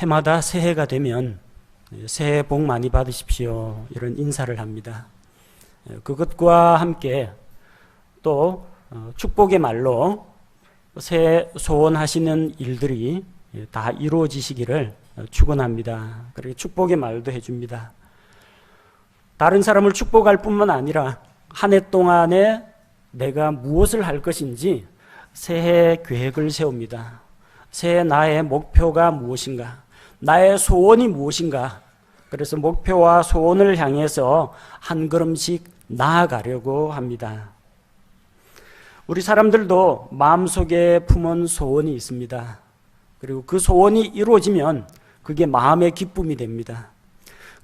해마다 새해가 되면 새해 복 많이 받으십시오 이런 인사를 합니다. 그것과 함께 또 축복의 말로 새해 소원하시는 일들이 다 이루어지시기를 축원합니다. 그리고 축복의 말도 해줍니다. 다른 사람을 축복할 뿐만 아니라 한 해 동안에 내가 무엇을 할 것인지 새해 계획을 세웁니다. 새해 나의 목표가 무엇인가? 나의 소원이 무엇인가? 그래서 목표와 소원을 향해서 한 걸음씩 나아가려고 합니다. 우리 사람들도 마음속에 품은 소원이 있습니다. 그리고 그 소원이 이루어지면 그게 마음의 기쁨이 됩니다.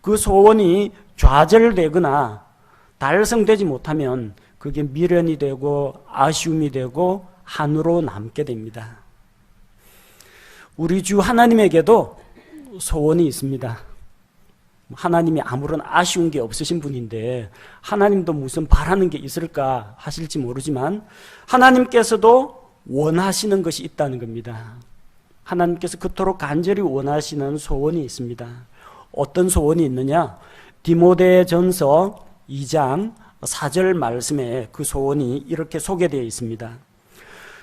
그 소원이 좌절되거나 달성되지 못하면 그게 미련이 되고 아쉬움이 되고 한으로 남게 됩니다. 우리 주 하나님에게도 소원이 있습니다. 하나님이 아무런 아쉬운 게 없으신 분인데 하나님도 무슨 바라는 게 있을까 하실지 모르지만 하나님께서도 원하시는 것이 있다는 겁니다. 하나님께서 그토록 간절히 원하시는 소원이 있습니다. 어떤 소원이 있느냐? 디모데전서 2장 4절 말씀에 그 소원이 이렇게 소개되어 있습니다.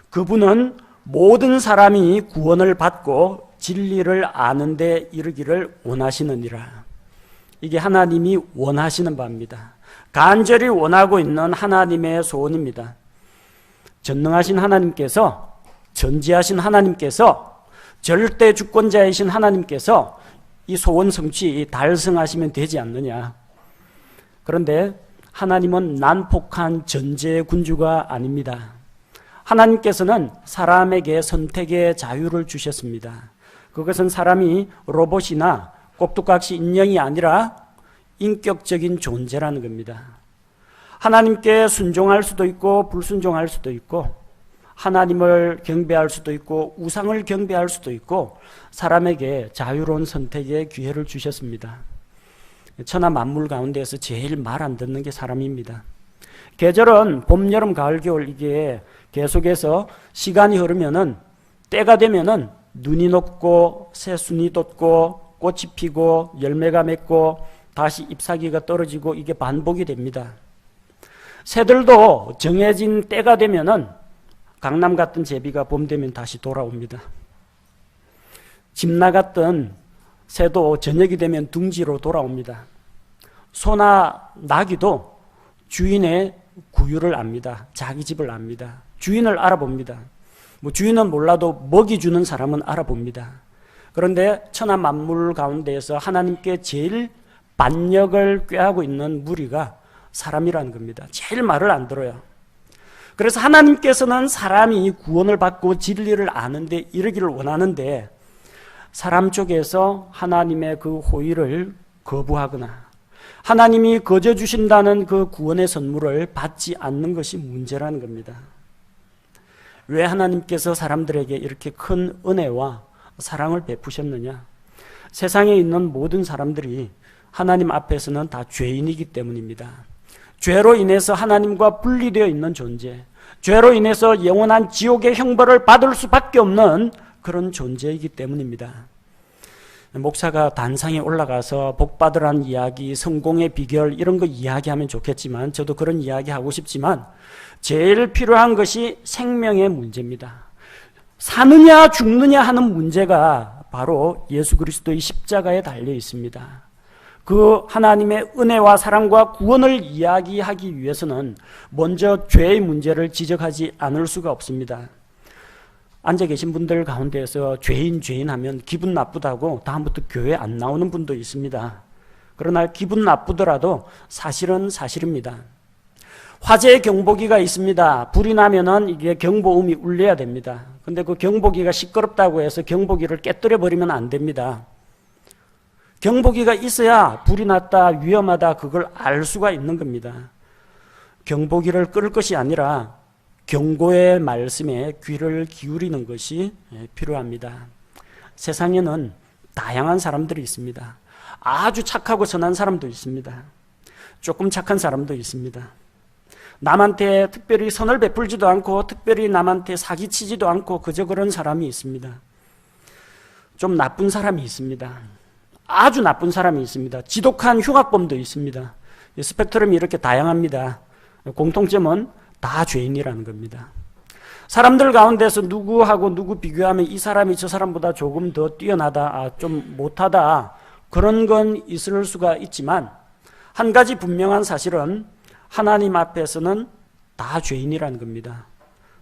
그분은 모든 사람이 구원을 받고 진리를 아는 데 이르기를 원하시느니라. 이게 하나님이 원하시는 바입니다. 간절히 원하고 있는 하나님의 소원입니다. 전능하신 하나님께서, 전지하신 하나님께서, 절대 주권자이신 하나님께서 이 소원 성취 달성하시면 되지 않느냐. 그런데 하나님은 난폭한 전제 군주가 아닙니다. 하나님께서는 사람에게 선택의 자유를 주셨습니다. 그것은 사람이 로봇이나 꼭두각시 인형이 아니라 인격적인 존재라는 겁니다. 하나님께 순종할 수도 있고 불순종할 수도 있고 하나님을 경배할 수도 있고 우상을 경배할 수도 있고 사람에게 자유로운 선택의 기회를 주셨습니다. 천하 만물 가운데에서 제일 말 안 듣는 게 사람입니다. 계절은 봄, 여름, 가을, 겨울 이게 계속해서 시간이 흐르면은 때가 되면은 눈이 녹고 새순이 돋고 꽃이 피고 열매가 맺고 다시 잎사귀가 떨어지고 이게 반복이 됩니다. 새들도 정해진 때가 되면은 강남 같은 제비가 봄 되면 다시 돌아옵니다. 집 나갔던 새도 저녁이 되면 둥지로 돌아옵니다. 소나 나귀도 주인의 구유를 압니다. 자기 집을 압니다. 주인을 알아봅니다. 주인은 몰라도 먹이 주는 사람은 알아봅니다. 그런데 천하 만물 가운데에서 하나님께 제일 반역을 꾀하고 있는 무리가 사람이라는 겁니다. 제일 말을 안 들어요. 그래서 하나님께서는 사람이 구원을 받고 진리를 아는데 이르기를 원하는데 사람 쪽에서 하나님의 그 호의를 거부하거나 하나님이 거저 주신다는 그 구원의 선물을 받지 않는 것이 문제라는 겁니다. 왜 하나님께서 사람들에게 이렇게 큰 은혜와 사랑을 베푸셨느냐? 세상에 있는 모든 사람들이 하나님 앞에서는 다 죄인이기 때문입니다. 죄로 인해서 하나님과 분리되어 있는 존재, 죄로 인해서 영원한 지옥의 형벌을 받을 수밖에 없는 그런 존재이기 때문입니다. 목사가 단상에 올라가서 복 받으라는 이야기, 성공의 비결 이런 거 이야기하면 좋겠지만 저도 그런 이야기 하고 싶지만 제일 필요한 것이 생명의 문제입니다. 사느냐 죽느냐 하는 문제가 바로 예수 그리스도의 십자가에 달려 있습니다. 그 하나님의 은혜와 사랑과 구원을 이야기하기 위해서는 먼저 죄의 문제를 지적하지 않을 수가 없습니다. 앉아 계신 분들 가운데에서 죄인 하면 기분 나쁘다고 다음부터 교회 안 나오는 분도 있습니다. 그러나 기분 나쁘더라도 사실은 사실입니다. 화재 경보기가 있습니다. 불이 나면은 이게 경보음이 울려야 됩니다. 근데 그 경보기가 시끄럽다고 해서 경보기를 깨뜨려 버리면 안 됩니다. 경보기가 있어야 불이 났다, 위험하다 그걸 알 수가 있는 겁니다. 경보기를 끌 것이 아니라 경고의 말씀에 귀를 기울이는 것이 필요합니다. 세상에는 다양한 사람들이 있습니다. 아주 착하고 선한 사람도 있습니다. 조금 착한 사람도 있습니다. 남한테 특별히 선을 베풀지도 않고 특별히 남한테 사기치지도 않고 그저 그런 사람이 있습니다. 좀 나쁜 사람이 있습니다. 아주 나쁜 사람이 있습니다. 지독한 흉악범도 있습니다. 스펙트럼이 이렇게 다양합니다. 공통점은 다 죄인이라는 겁니다. 사람들 가운데서 누구하고 누구 비교하면 이 사람이 저 사람보다 조금 더 뛰어나다, 좀 못하다, 그런 건 있을 수가 있지만 한 가지 분명한 사실은 하나님 앞에서는 다 죄인이라는 겁니다.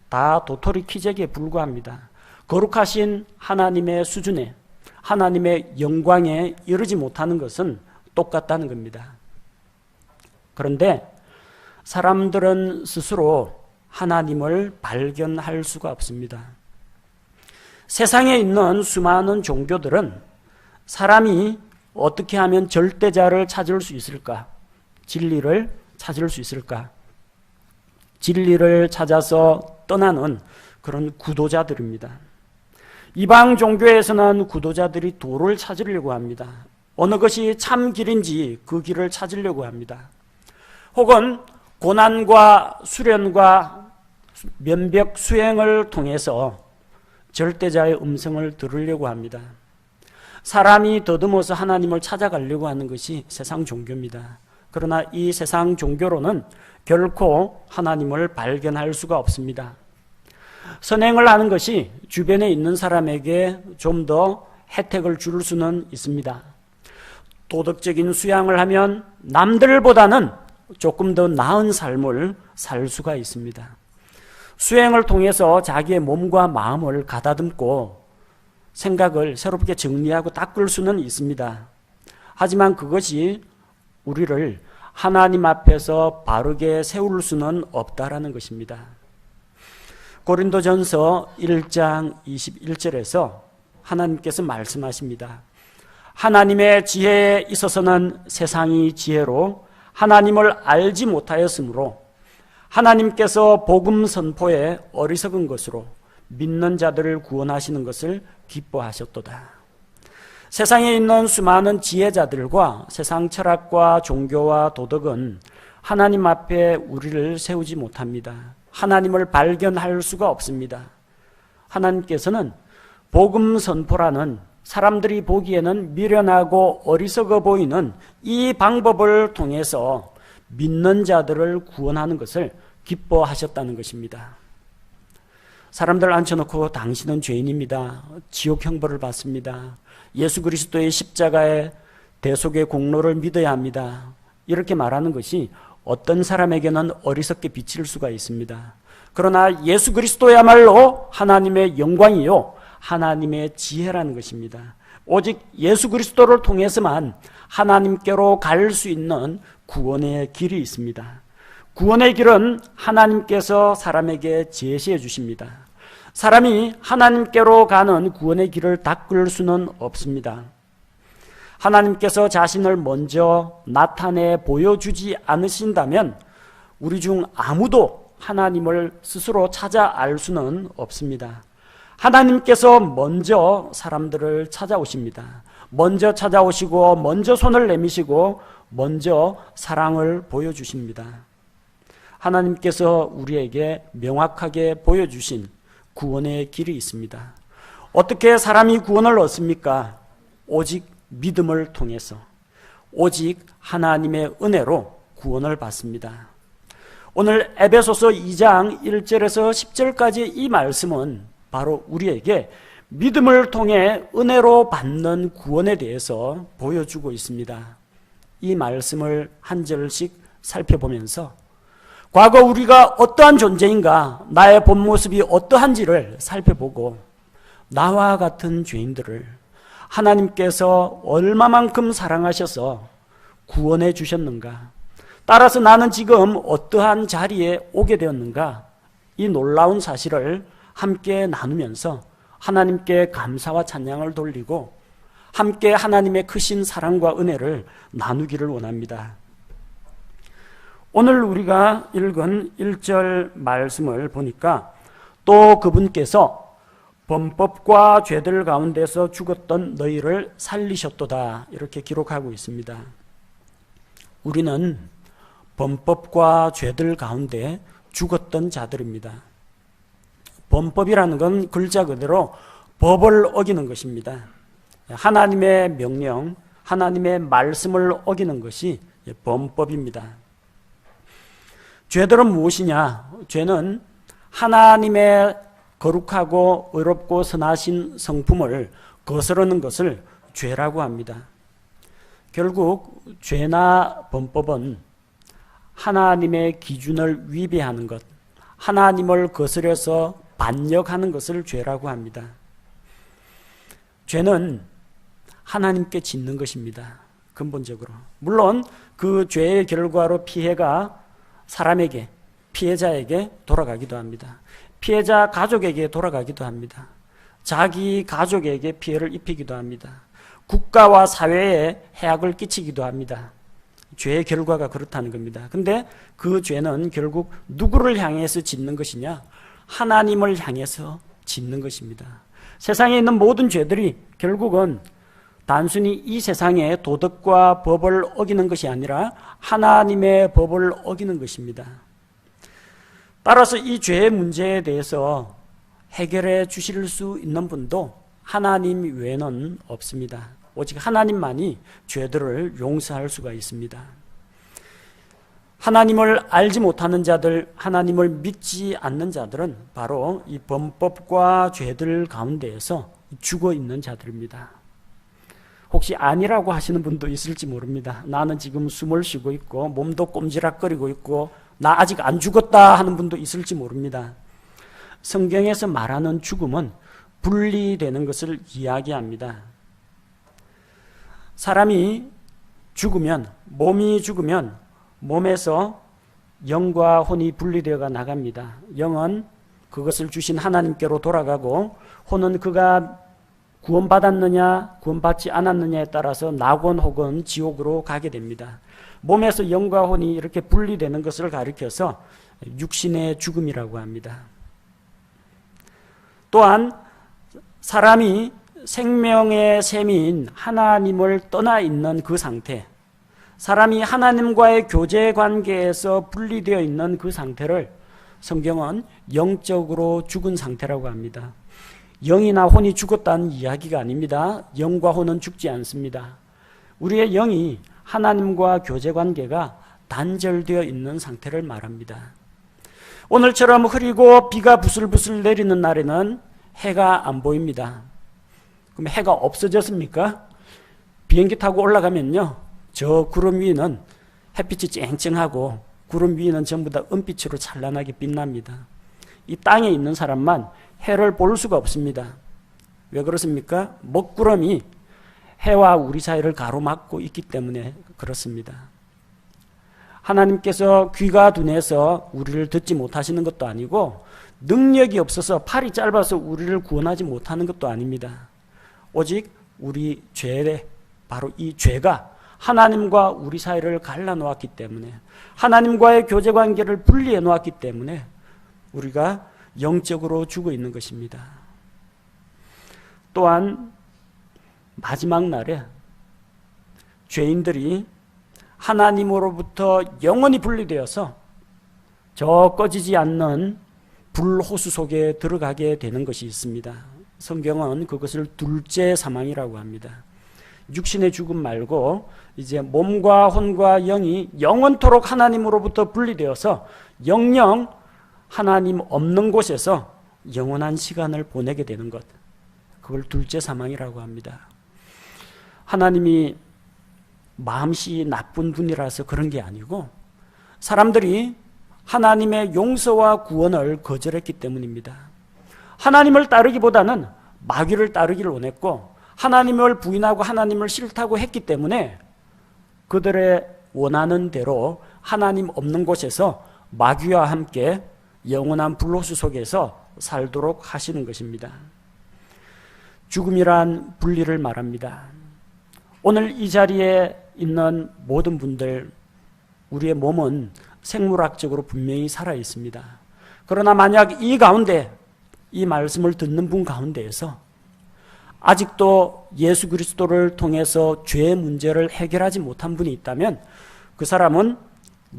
다 도토리 키재기에 불과합니다. 거룩하신 하나님의 수준에, 하나님의 영광에 이르지 못하는 것은 똑같다는 겁니다. 그런데 사람들은 스스로 하나님을 발견할 수가 없습니다. 세상에 있는 수많은 종교들은 사람이 어떻게 하면 절대자를 찾을 수 있을까? 진리를 찾을 수 있을까? 진리를 찾아서 떠나는 그런 구도자들입니다. 이방 종교에서는 구도자들이 도를 찾으려고 합니다. 어느 것이 참 길인지 그 길을 찾으려고 합니다. 혹은 고난과 수련과 면벽 수행을 통해서 절대자의 음성을 들으려고 합니다. 사람이 더듬어서 하나님을 찾아가려고 하는 것이 세상 종교입니다. 그러나 이 세상 종교로는 결코 하나님을 발견할 수가 없습니다. 선행을 하는 것이 주변에 있는 사람에게 좀 더 혜택을 줄 수는 있습니다. 도덕적인 수양을 하면 남들보다는 조금 더 나은 삶을 살 수가 있습니다. 수행을 통해서 자기의 몸과 마음을 가다듬고 생각을 새롭게 정리하고 닦을 수는 있습니다. 하지만 그것이 우리를 하나님 앞에서 바르게 세울 수는 없다라는 것입니다. 고린도전서 1장 21절에서 하나님께서 말씀하십니다. 하나님의 지혜에 있어서는 세상이 지혜로 하나님을 알지 못하였으므로 하나님께서 복음 선포에 어리석은 것으로 믿는 자들을 구원하시는 것을 기뻐하셨도다. 세상에 있는 수많은 지혜자들과 세상 철학과 종교와 도덕은 하나님 앞에 우리를 세우지 못합니다. 하나님을 발견할 수가 없습니다. 하나님께서는 복음 선포라는 사람들이 보기에는 미련하고 어리석어 보이는 이 방법을 통해서 믿는 자들을 구원하는 것을 기뻐하셨다는 것입니다. 사람들 앉혀놓고 당신은 죄인입니다. 지옥 형벌을 받습니다. 예수 그리스도의 십자가의 대속의 공로를 믿어야 합니다. 이렇게 말하는 것이 어떤 사람에게는 어리석게 비칠 수가 있습니다. 그러나 예수 그리스도야말로 하나님의 영광이요 하나님의 지혜라는 것입니다. 오직 예수 그리스도를 통해서만 하나님께로 갈 수 있는 구원의 길이 있습니다. 구원의 길은 하나님께서 사람에게 제시해 주십니다. 사람이 하나님께로 가는 구원의 길을 닦을 수는 없습니다. 하나님께서 자신을 먼저 나타내 보여주지 않으신다면 우리 중 아무도 하나님을 스스로 찾아 알 수는 없습니다. 하나님께서 먼저 사람들을 찾아오십니다. 먼저 찾아오시고 먼저 손을 내미시고 먼저 사랑을 보여주십니다. 하나님께서 우리에게 명확하게 보여주신 구원의 길이 있습니다. 어떻게 사람이 구원을 얻습니까? 오직 믿음을 통해서, 오직 하나님의 은혜로 구원을 받습니다. 오늘 에베소서 2장 1절에서 10절까지 이 말씀은 바로 우리에게 믿음을 통해 은혜로 받는 구원에 대해서 보여주고 있습니다. 이 말씀을 한 절씩 살펴보면서 과거 우리가 어떠한 존재인가, 나의 본 모습이 어떠한지를 살펴보고 나와 같은 죄인들을 하나님께서 얼마만큼 사랑하셔서 구원해 주셨는가, 따라서 나는 지금 어떠한 자리에 오게 되었는가, 이 놀라운 사실을 함께 나누면서 하나님께 감사와 찬양을 돌리고 함께 하나님의 크신 사랑과 은혜를 나누기를 원합니다. 오늘 우리가 읽은 1절 말씀을 보니까 또 그분께서 범법과 죄들 가운데서 죽었던 너희를 살리셨도다 이렇게 기록하고 있습니다. 우리는 범법과 죄들 가운데 죽었던 자들입니다. 범법이라는 건 글자 그대로 법을 어기는 것입니다. 하나님의 명령, 하나님의 말씀을 어기는 것이 범법입니다. 죄들은 무엇이냐? 죄는 하나님의 거룩하고 의롭고 선하신 성품을 거스르는 것을 죄라고 합니다. 결국 죄나 범법은 하나님의 기준을 위배하는 것, 하나님을 거스려서 반역하는 것을 죄라고 합니다. 죄는 하나님께 짓는 것입니다. 근본적으로. 물론 그 죄의 결과로 피해가 사람에게, 피해자에게 돌아가기도 합니다. 피해자 가족에게 돌아가기도 합니다. 자기 가족에게 피해를 입히기도 합니다. 국가와 사회에 해악을 끼치기도 합니다. 죄의 결과가 그렇다는 겁니다. 근데 그 죄는 결국 누구를 향해서 짓는 것이냐? 하나님을 향해서 짓는 것입니다. 세상에 있는 모든 죄들이 결국은 단순히 이 세상의 도덕과 법을 어기는 것이 아니라 하나님의 법을 어기는 것입니다. 따라서 이 죄의 문제에 대해서 해결해 주실 수 있는 분도 하나님 외에는 없습니다. 오직 하나님만이 죄들을 용서할 수가 있습니다. 하나님을 알지 못하는 자들, 하나님을 믿지 않는 자들은 바로 이 범법과 죄들 가운데에서 죽어 있는 자들입니다. 혹시 아니라고 하시는 분도 있을지 모릅니다. 나는 지금 숨을 쉬고 있고 몸도 꼼지락거리고 있고 나 아직 안 죽었다 하는 분도 있을지 모릅니다. 성경에서 말하는 죽음은 분리되는 것을 이야기합니다. 사람이 죽으면, 몸이 죽으면 몸에서 영과 혼이 분리되어 나갑니다. 영은 그것을 주신 하나님께로 돌아가고 혼은 그가 구원받았느냐 구원받지 않았느냐에 따라서 낙원 혹은 지옥으로 가게 됩니다. 몸에서 영과 혼이 이렇게 분리되는 것을 가리켜서 육신의 죽음이라고 합니다. 또한 사람이 생명의 셈인 하나님을 떠나 있는 그 상태, 사람이 하나님과의 교제 관계에서 분리되어 있는 그 상태를 성경은 영적으로 죽은 상태라고 합니다. 영이나 혼이 죽었다는 이야기가 아닙니다. 영과 혼은 죽지 않습니다. 우리의 영이 하나님과 교제 관계가 단절되어 있는 상태를 말합니다. 오늘처럼 흐리고 비가 부슬부슬 내리는 날에는 해가 안 보입니다. 그럼 해가 없어졌습니까? 비행기 타고 올라가면요, 저 구름 위는 햇빛이 쨍쨍하고 구름 위는 전부 다 은빛으로 찬란하게 빛납니다. 이 땅에 있는 사람만 해를 볼 수가 없습니다. 왜 그렇습니까? 먹구름이 해와 우리 사이를 가로막고 있기 때문에 그렇습니다. 하나님께서 귀가 둔해서 우리를 듣지 못하시는 것도 아니고 능력이 없어서 팔이 짧아서 우리를 구원하지 못하는 것도 아닙니다. 오직 우리 죄에, 바로 이 죄가 하나님과 우리 사이를 갈라놓았기 때문에, 하나님과의 교제 관계를 분리해 놓았기 때문에 우리가 영적으로 죽어 있는 것입니다. 또한 마지막 날에 죄인들이 하나님으로부터 영원히 분리되어서 저 꺼지지 않는 불호수 속에 들어가게 되는 것이 있습니다. 성경은 그것을 둘째 사망이라고 합니다. 육신의 죽음 말고 이제 몸과 혼과 영이 영원토록 하나님으로부터 분리되어서 영영 하나님 없는 곳에서 영원한 시간을 보내게 되는 것, 그걸 둘째 사망이라고 합니다. 하나님이 마음씨 나쁜 분이라서 그런 게 아니고 사람들이 하나님의 용서와 구원을 거절했기 때문입니다. 하나님을 따르기보다는 마귀를 따르기를 원했고 하나님을 부인하고 하나님을 싫다고 했기 때문에 그들의 원하는 대로 하나님 없는 곳에서 마귀와 함께 영원한 불호수 속에서 살도록 하시는 것입니다. 죽음이란 분리를 말합니다. 오늘 이 자리에 있는 모든 분들, 우리의 몸은 생물학적으로 분명히 살아 있습니다. 그러나 만약 이 가운데, 이 말씀을 듣는 분 가운데에서 아직도 예수 그리스도를 통해서 죄의 문제를 해결하지 못한 분이 있다면 그 사람은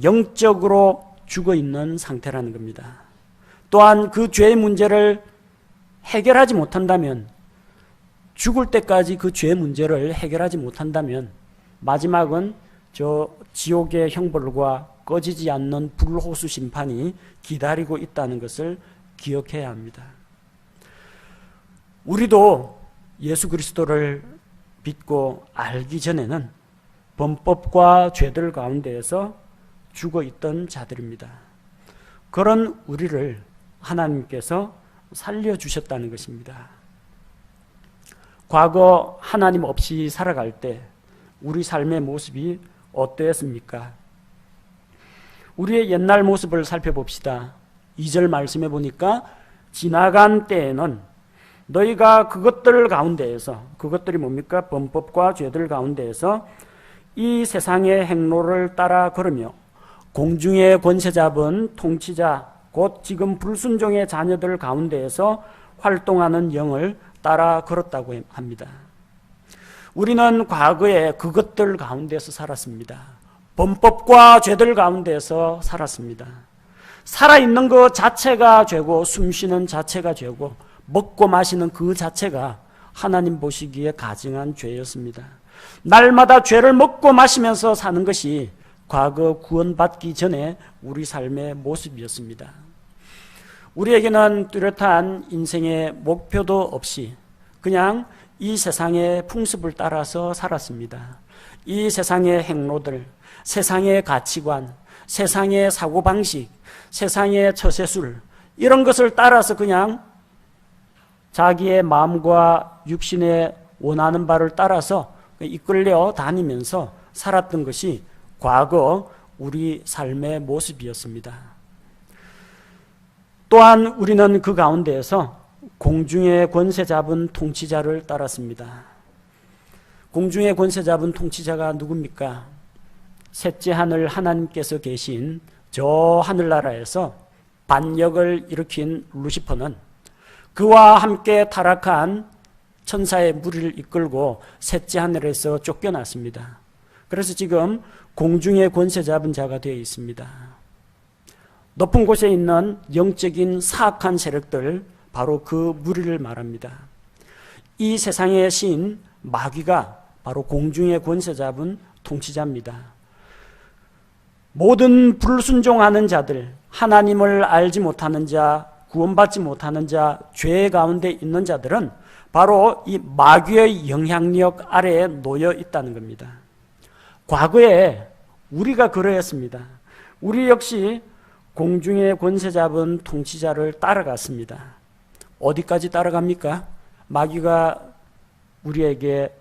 영적으로 죽어 있는 상태라는 겁니다. 또한 그 죄의 문제를 해결하지 못한다면 죽을 때까지 그 죄 문제를 해결하지 못한다면 마지막은 저 지옥의 형벌과 꺼지지 않는 불호수 심판이 기다리고 있다는 것을 기억해야 합니다. 우리도 예수 그리스도를 믿고 알기 전에는 범법과 죄들 가운데에서 죽어 있던 자들입니다. 그런 우리를 하나님께서 살려주셨다는 것입니다. 과거 하나님 없이 살아갈 때 우리 삶의 모습이 어떠했습니까? 우리의 옛날 모습을 살펴봅시다. 2절 말씀해 보니까 지나간 때에는 너희가 그것들 가운데에서, 그것들이 뭡니까? 범법과 죄들 가운데에서 이 세상의 행로를 따라 걸으며 공중의 권세 잡은 통치자 곧 지금 불순종의 자녀들 가운데에서 활동하는 영을 따라 걸었다고 합니다. 우리는 과거에 그것들 가운데서 살았습니다. 범법과 죄들 가운데서 살았습니다. 살아있는 것 자체가 죄고 숨쉬는 자체가 죄고 먹고 마시는 그 자체가 하나님 보시기에 가증한 죄였습니다. 날마다 죄를 먹고 마시면서 사는 것이 과거 구원받기 전에 우리 삶의 모습이었습니다. 우리에게는 뚜렷한 인생의 목표도 없이 그냥 이 세상의 풍습을 따라서 살았습니다. 이 세상의 행로들, 세상의 가치관, 세상의 사고방식, 세상의 처세술 이런 것을 따라서 그냥 자기의 마음과 육신의 원하는 바를 따라서 이끌려 다니면서 살았던 것이 과거 우리 삶의 모습이었습니다. 또한 우리는 그 가운데에서 공중의 권세 잡은 통치자를 따랐습니다. 공중의 권세 잡은 통치자가 누굽니까? 셋째 하늘 하나님께서 계신 저 하늘나라에서 반역을 일으킨 루시퍼는 그와 함께 타락한 천사의 무리를 이끌고 셋째 하늘에서 쫓겨났습니다. 그래서 지금 공중의 권세 잡은 자가 되어 있습니다. 높은 곳에 있는 영적인 사악한 세력들, 바로 그 무리를 말합니다. 이 세상의 신 마귀가 바로 공중의 권세 잡은 통치자입니다. 모든 불순종하는 자들, 하나님을 알지 못하는 자, 구원받지 못하는 자, 죄 가운데 있는 자들은 바로 이 마귀의 영향력 아래에 놓여 있다는 겁니다. 과거에 우리가 그러했습니다. 우리 역시 공중의 권세 잡은 통치자를 따라갔습니다. 어디까지 따라갑니까? 마귀가 우리에게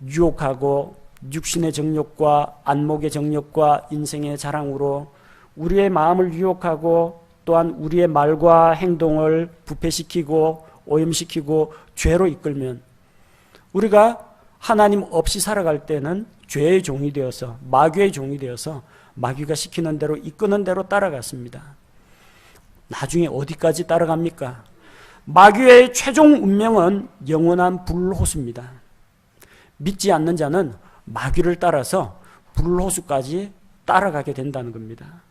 유혹하고 육신의 정욕과 안목의 정욕과 인생의 자랑으로 우리의 마음을 유혹하고 또한 우리의 말과 행동을 부패시키고 오염시키고 죄로 이끌면 우리가 하나님 없이 살아갈 때는 죄의 종이 되어서 마귀의 종이 되어서 마귀가 시키는 대로 이끄는 대로 따라갔습니다. 나중에 어디까지 따라갑니까? 마귀의 최종 운명은 영원한 불호수입니다. 믿지 않는 자는 마귀를 따라서 불호수까지 따라가게 된다는 겁니다.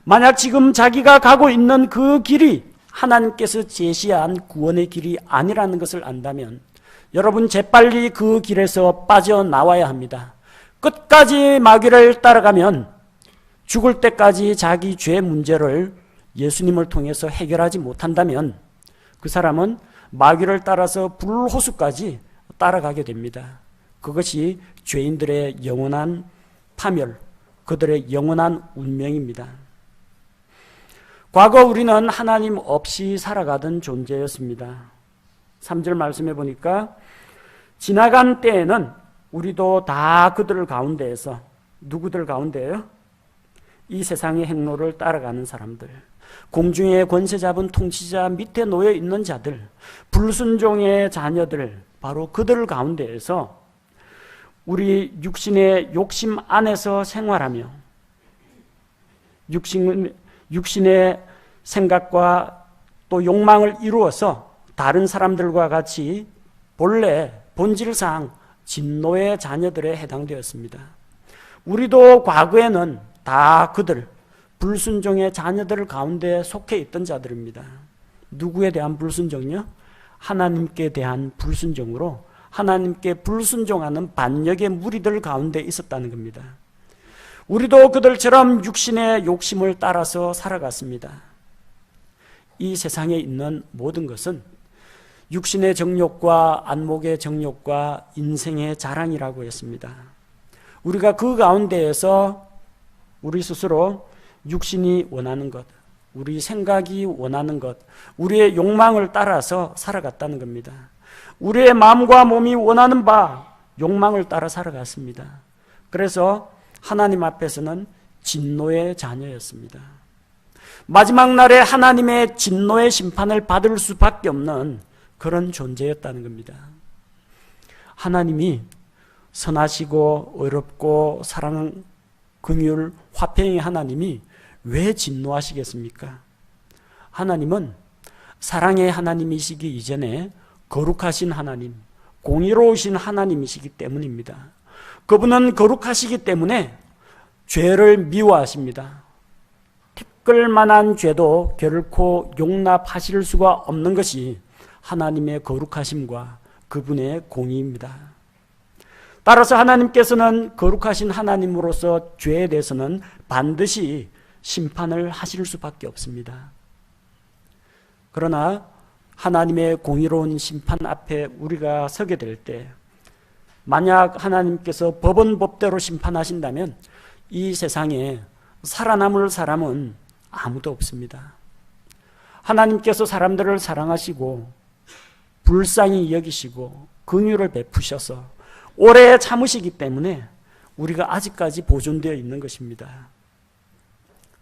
만약 지금 자기가 가고 있는 그 길이 하나님께서 제시한 구원의 길이 아니라는 것을 안다면 여러분 재빨리 그 길에서 빠져나와야 합니다. 끝까지 마귀를 따라가면 죽을 때까지 자기 죄 문제를 예수님을 통해서 해결하지 못한다면 그 사람은 마귀를 따라서 불호수까지 따라가게 됩니다. 그것이 죄인들의 영원한 파멸, 그들의 영원한 운명입니다. 과거 우리는 하나님 없이 살아가던 존재였습니다. 3절 말씀해 보니까 지나간 때에는 우리도 다 그들 가운데에서 누구들 가운데요? 이 세상의 행로를 따라가는 사람들, 공중의 권세 잡은 통치자 밑에 놓여 있는 자들, 불순종의 자녀들, 바로 그들 가운데에서 우리 육신의 욕심 안에서 생활하며 육신의 생각과 또 욕망을 이루어서 다른 사람들과 같이 본래 본질상 진노의 자녀들에 해당되었습니다. 우리도 과거에는 다 그들 불순종의 자녀들 가운데 속해 있던 자들입니다. 누구에 대한 불순종요? 하나님께 대한 불순종으로 하나님께 불순종하는 반역의 무리들 가운데 있었다는 겁니다. 우리도 그들처럼 육신의 욕심을 따라서 살아갔습니다. 이 세상에 있는 모든 것은 육신의 정욕과 안목의 정욕과 인생의 자랑이라고 했습니다. 우리가 그 가운데에서 우리 스스로 육신이 원하는 것, 우리 생각이 원하는 것, 우리의 욕망을 따라서 살아갔다는 겁니다. 우리의 마음과 몸이 원하는 바, 욕망을 따라 살아갔습니다. 그래서 하나님 앞에서는 진노의 자녀였습니다. 마지막 날에 하나님의 진노의 심판을 받을 수밖에 없는 그런 존재였다는 겁니다. 하나님이 선하시고 의롭고 사랑, 긍휼, 화평의 하나님이 왜 진노하시겠습니까? 하나님은 사랑의 하나님이시기 이전에 거룩하신 하나님, 공의로우신 하나님이시기 때문입니다. 그분은 거룩하시기 때문에 죄를 미워하십니다. 티끌만한 죄도 결코 용납하실 수가 없는 것이 하나님의 거룩하심과 그분의 공의입니다. 따라서 하나님께서는 거룩하신 하나님으로서 죄에 대해서는 반드시 심판을 하실 수밖에 없습니다. 그러나 하나님의 공의로운 심판 앞에 우리가 서게 될 때 만약 하나님께서 법은 법대로 심판하신다면 이 세상에 살아남을 사람은 아무도 없습니다. 하나님께서 사람들을 사랑하시고 불쌍히 여기시고 긍휼을 베푸셔서 오래 참으시기 때문에 우리가 아직까지 보존되어 있는 것입니다.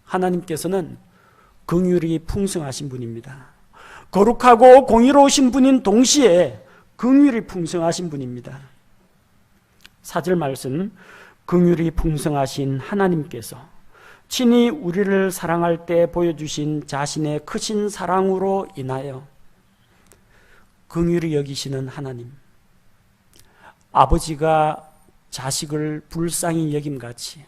하나님께서는 긍휼이 풍성하신 분입니다. 거룩하고 공의로우신 분인 동시에 긍휼이 풍성하신 분입니다. 4절 말씀, 긍휼이 풍성하신 하나님께서 친히 우리를 사랑할 때 보여주신 자신의 크신 사랑으로 인하여 긍휼히 여기시는 하나님, 아버지가 자식을 불쌍히 여김같이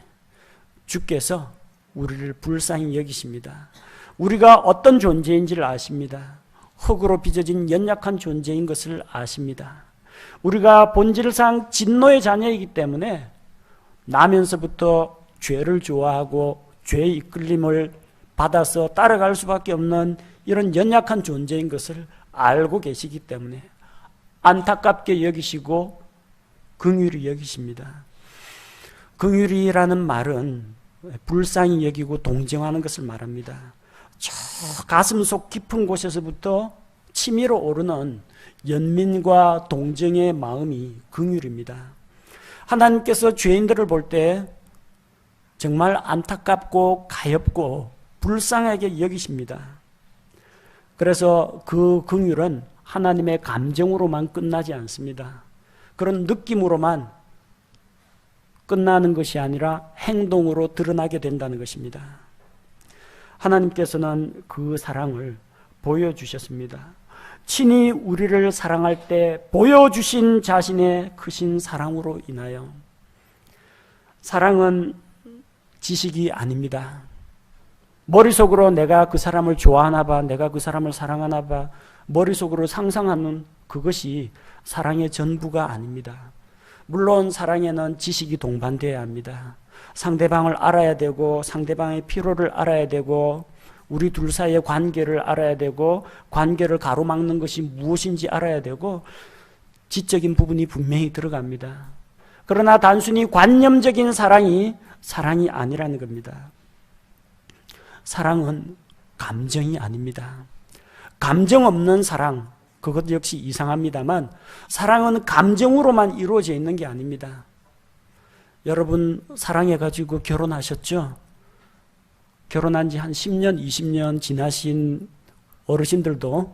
주께서 우리를 불쌍히 여기십니다. 우리가 어떤 존재인지를 아십니다. 흙으로 빚어진 연약한 존재인 것을 아십니다. 우리가 본질상 진노의 자녀이기 때문에 나면서부터 죄를 좋아하고 죄의 이끌림을 받아서 따라갈 수밖에 없는 이런 연약한 존재인 것을 알고 계시기 때문에 안타깝게 여기시고 긍휼히 여기십니다. 긍휼이라는 말은 불쌍히 여기고 동정하는 것을 말합니다. 저 가슴 속 깊은 곳에서부터 치밀어 오르는 연민과 동정의 마음이 긍휼입니다. 하나님께서 죄인들을 볼 때 정말 안타깝고 가엾고 불쌍하게 여기십니다. 그래서 그 긍휼은 하나님의 감정으로만 끝나지 않습니다. 그런 느낌으로만 끝나는 것이 아니라 행동으로 드러나게 된다는 것입니다. 하나님께서는 그 사랑을 보여주셨습니다. 친히 우리를 사랑할 때 보여주신 자신의 크신 사랑으로 인하여. 사랑은 지식이 아닙니다. 머릿속으로 내가 그 사람을 좋아하나 봐, 내가 그 사람을 사랑하나 봐, 머릿속으로 상상하는 그것이 사랑의 전부가 아닙니다. 물론 사랑에는 지식이 동반되어야 합니다. 상대방을 알아야 되고 상대방의 필요를 알아야 되고 우리 둘 사이의 관계를 알아야 되고 관계를 가로막는 것이 무엇인지 알아야 되고 지적인 부분이 분명히 들어갑니다. 그러나 단순히 관념적인 사랑이 아니라는 겁니다. 사랑은 감정이 아닙니다. 감정 없는 사랑, 그것 역시 이상합니다만 사랑은 감정으로만 이루어져 있는 게 아닙니다. 여러분 사랑해가지고 결혼하셨죠? 결혼한 지 한 10년, 20년 지나신 어르신들도,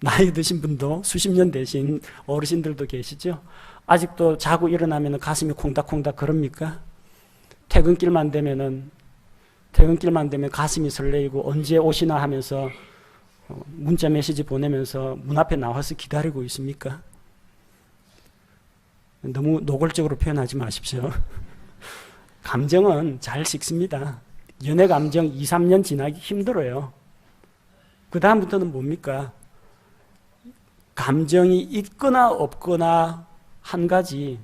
나이 드신 분도, 수십 년 되신 어르신들도 계시죠? 아직도 자고 일어나면 가슴이 콩닥콩닥 그럽니까? 퇴근길만 되면 가슴이 설레이고 언제 오시나 하면서 문자 메시지 보내면서 문 앞에 나와서 기다리고 있습니까? 너무 노골적으로 표현하지 마십시오. 감정은 잘 식습니다. 연애 감정 2, 3년 지나기 힘들어요. 그 다음부터는 뭡니까? 감정이 있거나 없거나 한 가지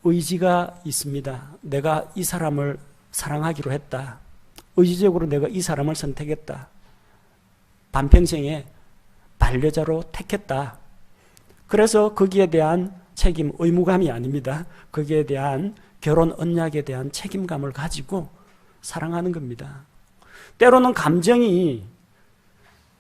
의지가 있습니다. 내가 이 사람을 사랑하기로 했다. 의지적으로 내가 이 사람을 선택했다. 반평생에 반려자로 택했다. 그래서 거기에 대한 책임, 의무감이 아닙니다. 거기에 대한 결혼 언약에 대한 책임감을 가지고 사랑하는 겁니다. 때로는 감정이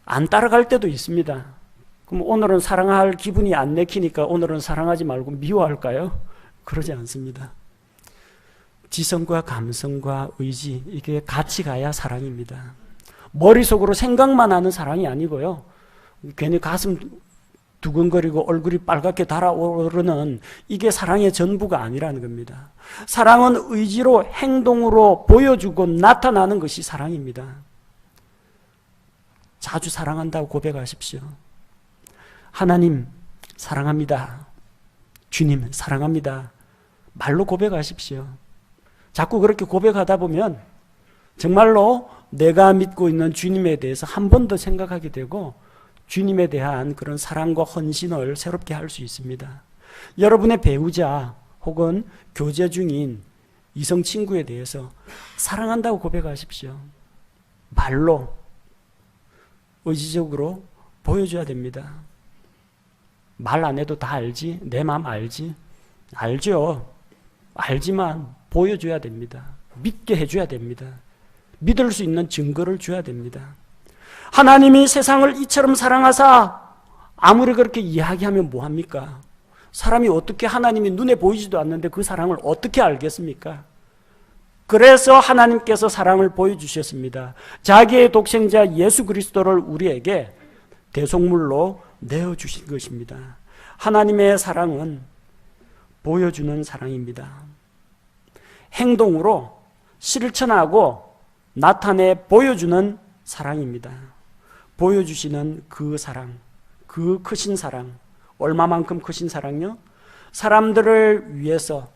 안 따라갈 때도 있습니다. 그럼 오늘은 사랑할 기분이 안 내키니까 오늘은 사랑하지 말고 미워할까요? 그러지 않습니다. 지성과 감성과 의지, 이게 같이 가야 사랑입니다. 머릿속으로 생각만 하는 사랑이 아니고요. 괜히 가슴 두근거리고 얼굴이 빨갛게 달아오르는 이게 사랑의 전부가 아니라는 겁니다. 사랑은 의지로 행동으로 보여주고 나타나는 것이 사랑입니다. 자주 사랑한다고 고백하십시오. 하나님 사랑합니다. 주님 사랑합니다. 말로 고백하십시오. 자꾸 그렇게 고백하다 보면 정말로 내가 믿고 있는 주님에 대해서 한 번 더 생각하게 되고 주님에 대한 그런 사랑과 헌신을 새롭게 할 수 있습니다. 여러분의 배우자 혹은 교제 중인 이성 친구에 대해서 사랑한다고 고백하십시오. 말로 의지적으로 보여줘야 됩니다. 말 안 해도 다 알지? 내 마음 알지? 알죠. 알지만 보여줘야 됩니다. 믿게 해줘야 됩니다. 믿을 수 있는 증거를 줘야 됩니다. 하나님이 세상을 이처럼 사랑하사 아무리 그렇게 이야기하면 뭐합니까? 사람이 어떻게 하나님이 눈에 보이지도 않는데 그 사랑을 어떻게 알겠습니까? 그래서 하나님께서 사랑을 보여주셨습니다. 자기의 독생자 예수 그리스도를 우리에게 대속물로 내어주신 것입니다. 하나님의 사랑은 보여주는 사랑입니다. 행동으로 실천하고 나타내 보여주는 사랑입니다. 보여주시는 그 사랑, 그 크신 사랑, 얼마만큼 크신 사랑요? 사람들을 위해서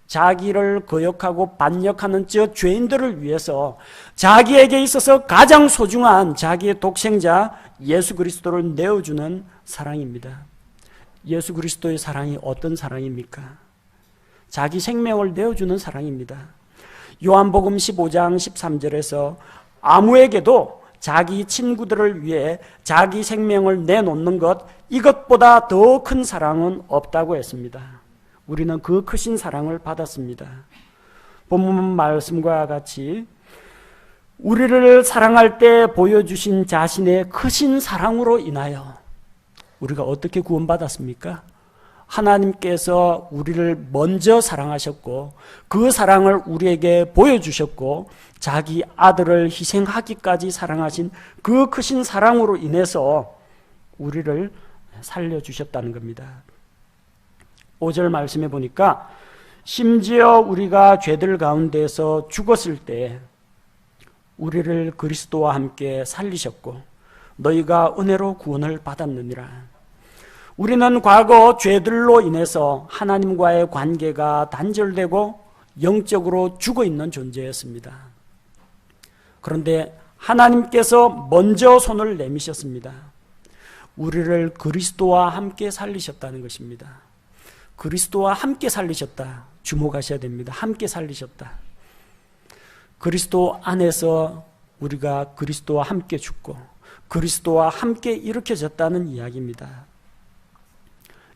자기를 거역하고 반역하는 저 죄인들을 위해서 자기에게 있어서 가장 소중한 자기의 독생자 예수 그리스도를 내어주는 사랑입니다. 예수 그리스도의 사랑이 어떤 사랑입니까? 자기 생명을 내어주는 사랑입니다. 요한복음 15장 13절에서 아무에게도 자기 친구들을 위해 자기 생명을 내놓는 것, 이것보다 더 큰 사랑은 없다고 했습니다. 우리는 그 크신 사랑을 받았습니다. 본문 말씀과 같이 우리를 사랑할 때 보여주신 자신의 크신 사랑으로 인하여 우리가 어떻게 구원받았습니까? 하나님께서 우리를 먼저 사랑하셨고 그 사랑을 우리에게 보여주셨고 자기 아들을 희생하기까지 사랑하신 그 크신 사랑으로 인해서 우리를 살려주셨다는 겁니다. 5절 말씀해 보니까 심지어 우리가 죄들 가운데서 죽었을 때 우리를 그리스도와 함께 살리셨고 너희가 은혜로 구원을 받았느니라. 우리는 과거 죄들로 인해서 하나님과의 관계가 단절되고 영적으로 죽어있는 존재였습니다. 그런데 하나님께서 먼저 손을 내미셨습니다. 우리를 그리스도와 함께 살리셨다는 것입니다. 그리스도와 함께 살리셨다. 주목하셔야 됩니다. 함께 살리셨다. 그리스도 안에서 우리가 그리스도와 함께 죽고 그리스도와 함께 일으켜졌다는 이야기입니다.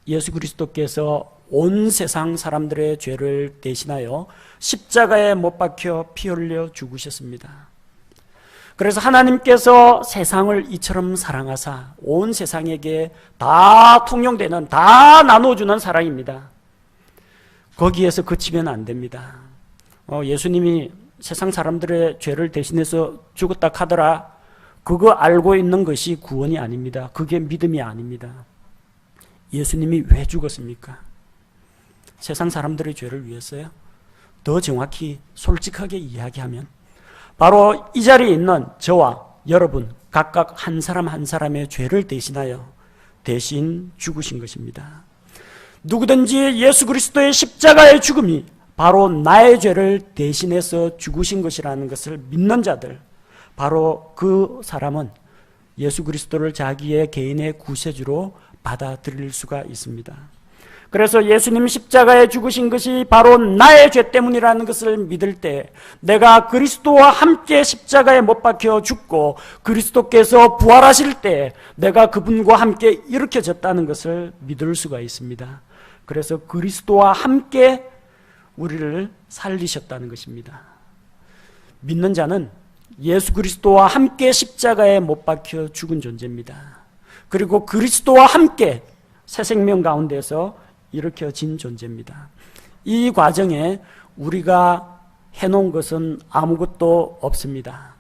예수 그리스도께서 온 세상 사람들의 죄를 대신하여 십자가에 못 박혀 피 흘려 죽으셨습니다. 그래서 하나님께서 세상을 이처럼 사랑하사 온 세상에게 다 통용되는, 다 나눠주는 사랑입니다. 거기에서 그치면 안 됩니다. 예수님이 세상 사람들의 죄를 대신해서 죽었다 하더라. 그거 알고 있는 것이 구원이 아닙니다. 그게 믿음이 아닙니다. 예수님이 왜 죽었습니까? 세상 사람들의 죄를 위해서요? 더 정확히 솔직하게 이야기하면 바로 이 자리에 있는 저와 여러분 각각 한 사람 한 사람의 죄를 대신하여 대신 죽으신 것입니다. 누구든지 예수 그리스도의 십자가의 죽음이 바로 나의 죄를 대신해서 죽으신 것이라는 것을 믿는 자들, 바로 그 사람은 예수 그리스도를 자기의 개인의 구세주로 받아들일 수가 있습니다. 그래서 예수님 십자가에 죽으신 것이 바로 나의 죄 때문이라는 것을 믿을 때, 내가 그리스도와 함께 십자가에 못 박혀 죽고 그리스도께서 부활하실 때 내가 그분과 함께 일으켜졌다는 것을 믿을 수가 있습니다. 그래서 그리스도와 함께 우리를 살리셨다는 것입니다. 믿는 자는 예수 그리스도와 함께 십자가에 못 박혀 죽은 존재입니다. 그리고 그리스도와 함께 새 생명 가운데서 일으켜진 존재입니다. 이 과정에 우리가 해놓은 것은 아무것도 없습니다.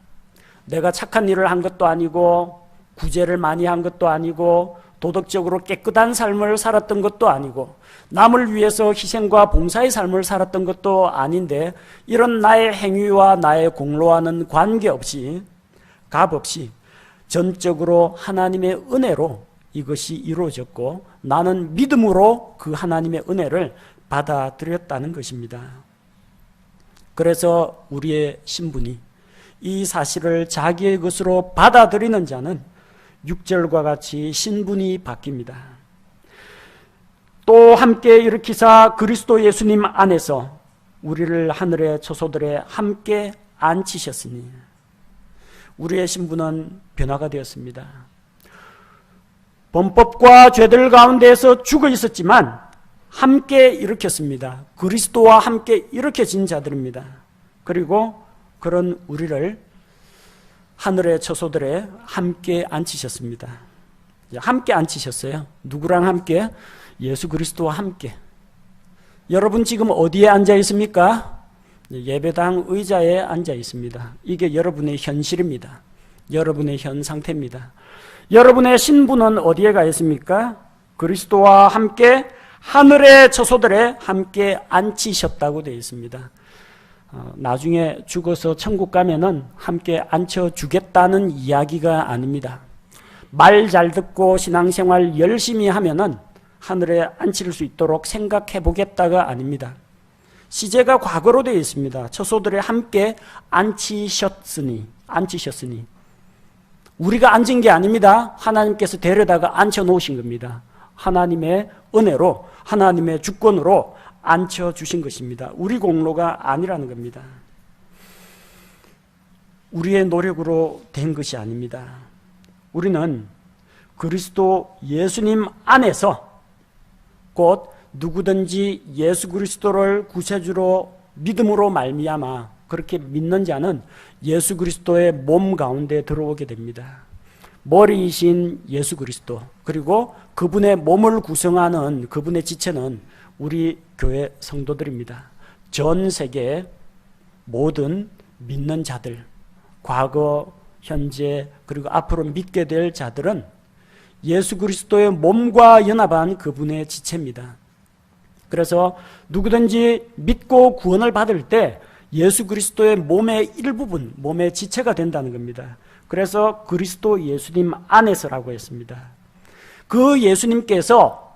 내가 착한 일을 한 것도 아니고 구제를 많이 한 것도 아니고 도덕적으로 깨끗한 삶을 살았던 것도 아니고 남을 위해서 희생과 봉사의 삶을 살았던 것도 아닌데, 이런 나의 행위와 나의 공로와는 관계없이, 값없이 전적으로 하나님의 은혜로 이것이 이루어졌고 나는 믿음으로 그 하나님의 은혜를 받아들였다는 것입니다. 그래서 우리의 신분이, 이 사실을 자기의 것으로 받아들이는 자는 6절과 같이 신분이 바뀝니다. 또 함께 일으키사 그리스도 예수님 안에서 우리를 하늘의 처소들에 함께 앉히셨으니, 우리의 신분은 변화가 되었습니다. 범법과 죄들 가운데에서 죽어 있었지만 함께 일으켰습니다. 그리스도와 함께 일으켜진 자들입니다. 그리고 그런 우리를 하늘의 처소들에 함께 앉히셨습니다. 함께 앉히셨어요. 누구랑 함께? 예수 그리스도와 함께. 여러분 지금 어디에 앉아 있습니까? 예배당 의자에 앉아 있습니다. 이게 여러분의 현실입니다. 여러분의 현 상태입니다. 여러분의 신분은 어디에 가 있습니까? 그리스도와 함께 하늘의 처소들에 함께 앉히셨다고 되어 있습니다. 나중에 죽어서 천국 가면은 함께 앉혀주겠다는 이야기가 아닙니다. 말 잘 듣고 신앙생활 열심히 하면은 하늘에 앉힐 수 있도록 생각해 보겠다가 아닙니다. 시제가 과거로 되어 있습니다. 처소들에 함께 앉히셨으니. 우리가 앉은 게 아닙니다. 하나님께서 데려다가 앉혀 놓으신 겁니다. 하나님의 은혜로, 하나님의 주권으로 앉혀주신 것입니다. 우리 공로가 아니라는 겁니다. 우리의 노력으로 된 것이 아닙니다. 우리는 그리스도 예수님 안에서, 곧 누구든지 예수 그리스도를 구세주로 믿음으로 말미암아 그렇게 믿는 자는 예수 그리스도의 몸 가운데 들어오게 됩니다. 머리이신 예수 그리스도, 그리고 그분의 몸을 구성하는 그분의 지체는 우리 교회 성도들입니다. 전 세계의 모든 믿는 자들, 과거, 현재, 그리고 앞으로 믿게 될 자들은 예수 그리스도의 몸과 연합한 그분의 지체입니다. 그래서 누구든지 믿고 구원을 받을 때 예수 그리스도의 몸의 일부분, 몸의 지체가 된다는 겁니다. 그래서 그리스도 예수님 안에서라고 했습니다. 그 예수님께서,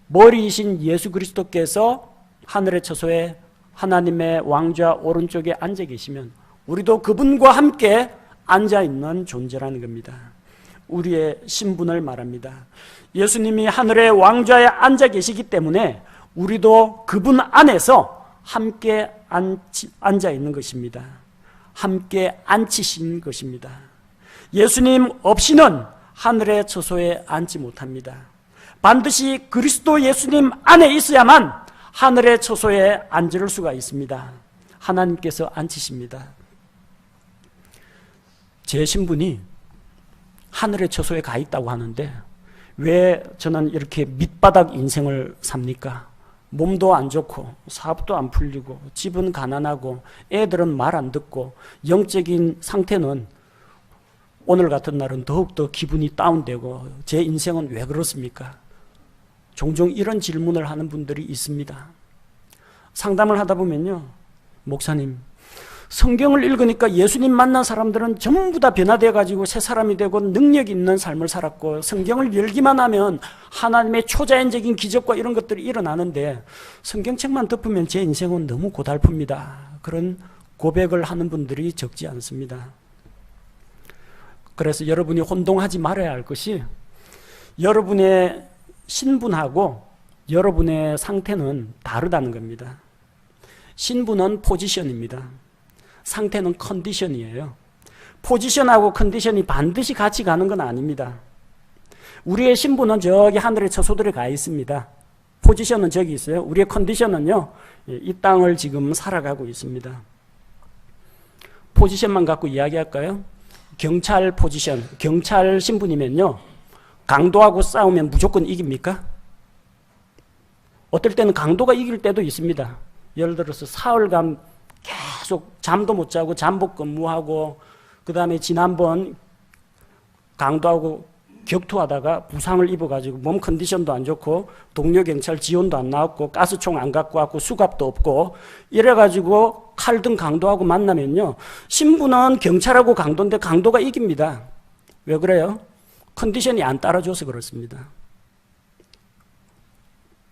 머리이신 예수 그리스도께서 하늘의 처소에 하나님의 왕좌 오른쪽에 앉아 계시면 우리도 그분과 함께 앉아 있는 존재라는 겁니다. 우리의 신분을 말합니다. 예수님이 하늘의 왕좌에 앉아 계시기 때문에 우리도 그분 안에서 함께 앉아 있는 것입니다. 함께 앉히신 것입니다. 예수님 없이는 하늘의 처소에 앉지 못합니다. 반드시 그리스도 예수님 안에 있어야만 하늘의 처소에 앉을 수가 있습니다. 하나님께서 앉히십니다. 제 신분이 하늘의 처소에 가 있다고 하는데 왜 저는 이렇게 밑바닥 인생을 삽니까? 몸도 안 좋고 사업도 안 풀리고 집은 가난하고 애들은 말 안 듣고 영적인 상태는 오늘 같은 날은 더욱더 기분이 다운되고 제 인생은 왜 그렇습니까? 종종 이런 질문을 하는 분들이 있습니다. 상담을 하다 보면요, 목사님, 성경을 읽으니까 예수님 만난 사람들은 전부 다 변화되어가지고 새 사람이 되고 능력 있는 삶을 살았고, 성경을 열기만 하면 하나님의 초자연적인 기적과 이런 것들이 일어나는데 성경책만 덮으면 제 인생은 너무 고달픕니다. 그런 고백을 하는 분들이 적지 않습니다. 그래서 여러분이 혼동하지 말아야 할 것이 여러분의 신분하고 여러분의 상태는 다르다는 겁니다. 신분은 포지션입니다. 상태는 컨디션이에요. 포지션하고 컨디션이 반드시 같이 가는 건 아닙니다. 우리의 신분은 저기 하늘의 처소들에 가 있습니다. 포지션은 저기 있어요. 우리의 컨디션은요, 이 땅을 지금 살아가고 있습니다. 포지션만 갖고 이야기할까요? 경찰 포지션, 경찰 신분이면요, 강도하고 싸우면 무조건 이깁니까? 어떨 때는 강도가 이길 때도 있습니다. 예를 들어서 사흘간 계속 잠도 못 자고 잠복 근무하고, 그 다음에 지난번 강도하고 격투하다가 부상을 입어가지고 몸 컨디션도 안 좋고 동료 경찰 지원도 안 나왔고 가스총 안 갖고 왔고 수갑도 없고 이래가지고 칼등 강도하고 만나면요, 신분은 경찰하고 강도인데 강도가 이깁니다. 왜 그래요? 컨디션이 안 따라줘서 그렇습니다.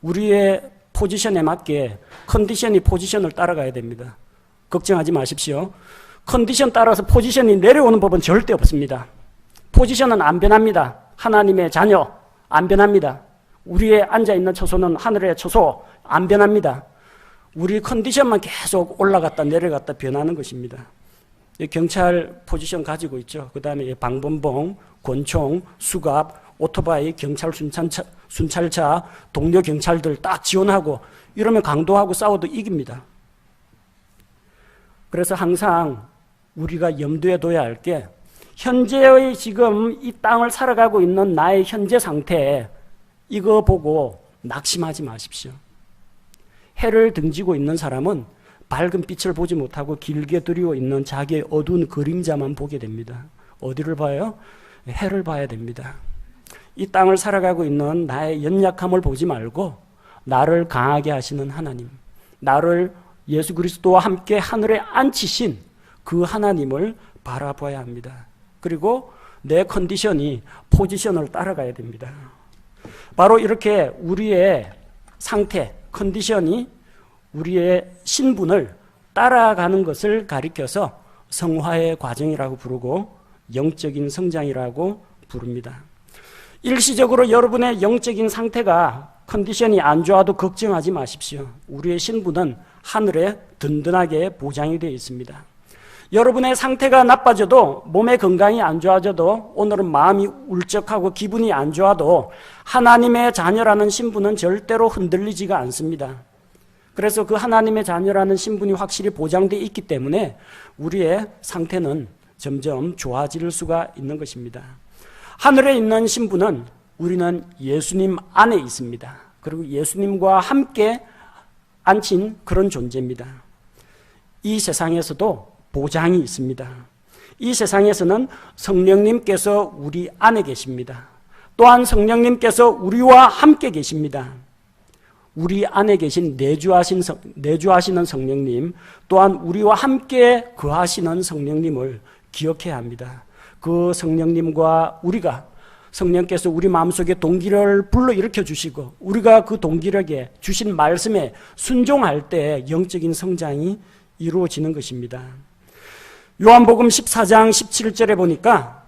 우리의 포지션에 맞게 컨디션이 포지션을 따라가야 됩니다. 걱정하지 마십시오. 컨디션 따라서 포지션이 내려오는 법은 절대 없습니다. 포지션은 안 변합니다. 하나님의 자녀 안 변합니다. 우리의 앉아있는 처소는 하늘의 처소 안 변합니다. 우리 컨디션만 계속 올라갔다 내려갔다 변하는 것입니다. 경찰 포지션 가지고 있죠. 그 다음에 방범봉, 권총, 수갑, 오토바이, 경찰 순찰차, 동료 경찰들 딱 지원하고 이러면 강도하고 싸워도 이깁니다. 그래서 항상 우리가 염두에 둬야 할 게 현재의 지금 이 땅을 살아가고 있는 나의 현재 상태, 이거 보고 낙심하지 마십시오. 해를 등지고 있는 사람은 밝은 빛을 보지 못하고 길게 들이고 있는 자기의 어두운 그림자만 보게 됩니다. 어디를 봐요? 해를 봐야 됩니다. 이 땅을 살아가고 있는 나의 연약함을 보지 말고 나를 강하게 하시는 하나님, 나를 예수 그리스도와 함께 하늘에 앉히신 그 하나님을 바라봐야 합니다. 그리고 내 컨디션이 포지션을 따라가야 됩니다. 바로 이렇게 우리의 상태, 컨디션이 우리의 신분을 따라가는 것을 가리켜서 성화의 과정이라고 부르고 영적인 성장이라고 부릅니다. 일시적으로 여러분의 영적인 상태가 컨디션이 안 좋아도 걱정하지 마십시오. 우리의 신분은 하늘에 든든하게 보장이 되어 있습니다. 여러분의 상태가 나빠져도, 몸의 건강이 안 좋아져도, 오늘은 마음이 울적하고 기분이 안 좋아도 하나님의 자녀라는 신분은 절대로 흔들리지가 않습니다. 그래서 그 하나님의 자녀라는 신분이 확실히 보장되어 있기 때문에 우리의 상태는 점점 좋아질 수가 있는 것입니다. 하늘에 있는 신분은 우리는 예수님 안에 있습니다. 그리고 예수님과 함께 앉힌 그런 존재입니다. 이 세상에서도 보장이 있습니다. 이 세상에서는 성령님께서 우리 안에 계십니다. 또한 성령님께서 우리와 함께 계십니다. 우리 안에 계신 내주하시는 성령님, 또한 우리와 함께 거하시는 성령님을 기억해야 합니다. 그 성령님과 우리가, 성령께서 우리 마음속에 동기를 불러일으켜 주시고 우리가 그 동기력에 주신 말씀에 순종할 때 영적인 성장이 이루어지는 것입니다. 요한복음 14장 17절에 보니까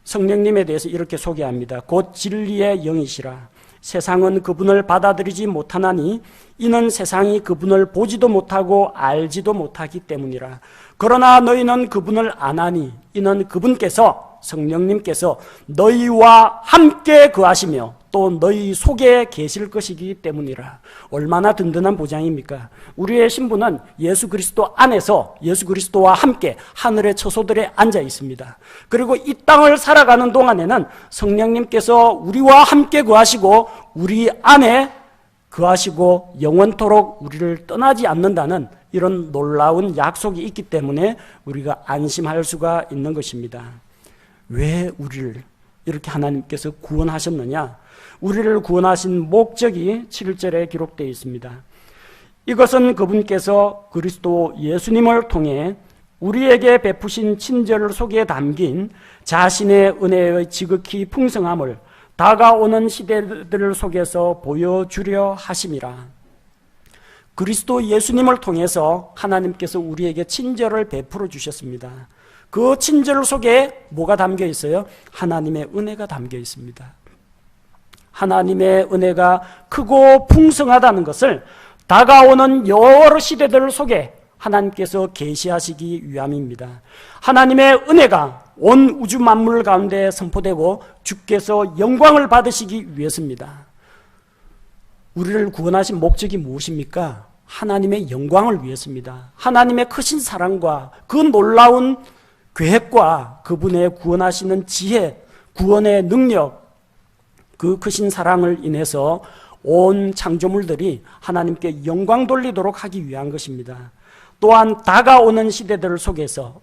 성령님에 대해서 이렇게 소개합니다. 곧 진리의 영이시라. 세상은 그분을 받아들이지 못하나니 이는 세상이 그분을 보지도 못하고 알지도 못하기 때문이라. 그러나 너희는 그분을 아나니 이는 그분께서, 성령님께서 너희와 함께 거하시며 또 너희 속에 계실 것이기 때문이라. 얼마나 든든한 보장입니까? 우리의 신분은 예수 그리스도 안에서 예수 그리스도와 함께 하늘의 처소들에 앉아 있습니다. 그리고 이 땅을 살아가는 동안에는 성령님께서 우리와 함께 거하시고 우리 안에 거하시고 영원토록 우리를 떠나지 않는다는 이런 놀라운 약속이 있기 때문에 우리가 안심할 수가 있는 것입니다. 왜 우리를 이렇게 하나님께서 구원하셨느냐? 우리를 구원하신 목적이 7절에 기록되어 있습니다. 이것은 그분께서 그리스도 예수님을 통해 우리에게 베푸신 친절 속에 담긴 자신의 은혜의 지극히 풍성함을 다가오는 시대들 속에서 보여주려 하심이라. 그리스도 예수님을 통해서 하나님께서 우리에게 친절을 베풀어 주셨습니다. 그 친절 속에 뭐가 담겨 있어요? 하나님의 은혜가 담겨 있습니다. 하나님의 은혜가 크고 풍성하다는 것을 다가오는 여러 시대들 속에 하나님께서 계시하시기 위함입니다. 하나님의 은혜가 온 우주 만물 가운데 선포되고 주께서 영광을 받으시기 위해서입니다. 우리를 구원하신 목적이 무엇입니까? 하나님의 영광을 위해서입니다. 하나님의 크신 사랑과 그 놀라운 계획과 그분의 구원하시는 지혜, 구원의 능력, 그 크신 사랑을 인해서 온 창조물들이 하나님께 영광 돌리도록 하기 위한 것입니다. 또한 다가오는 시대들 속에서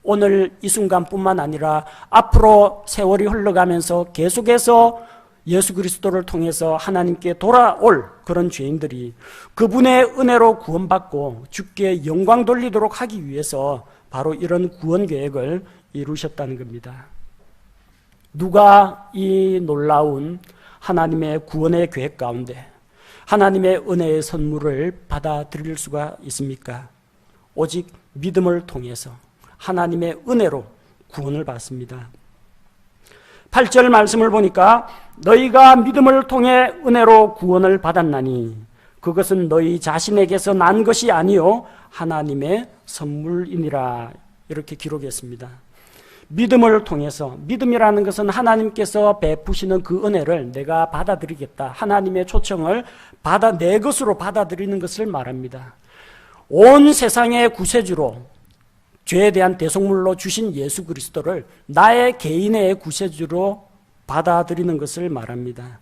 오늘 이 순간뿐만 아니라 앞으로 세월이 흘러가면서 계속해서 예수 그리스도를 통해서 하나님께 돌아올 그런 죄인들이 그분의 은혜로 구원받고 주께 영광 돌리도록 하기 위해서 바로 이런 구원 계획을 이루셨다는 겁니다. 누가 이 놀라운 하나님의 구원의 계획 가운데 하나님의 은혜의 선물을 받아들일 수가 있습니까? 오직 믿음을 통해서 하나님의 은혜로 구원을 받습니다. 8절 말씀을 보니까 너희가 믿음을 통해 은혜로 구원을 받았나니 그것은 너희 자신에게서 난 것이 아니요 하나님의 선물이니라 이렇게 기록했습니다. 믿음을 통해서, 믿음이라는 것은 하나님께서 베푸시는 그 은혜를 내가 받아들이겠다, 하나님의 초청을 내 것으로 받아들이는 것을 말합니다. 온 세상의 구세주로 죄에 대한 대속물로 주신 예수 그리스도를 나의 개인의 구세주로 받아들이는 것을 말합니다.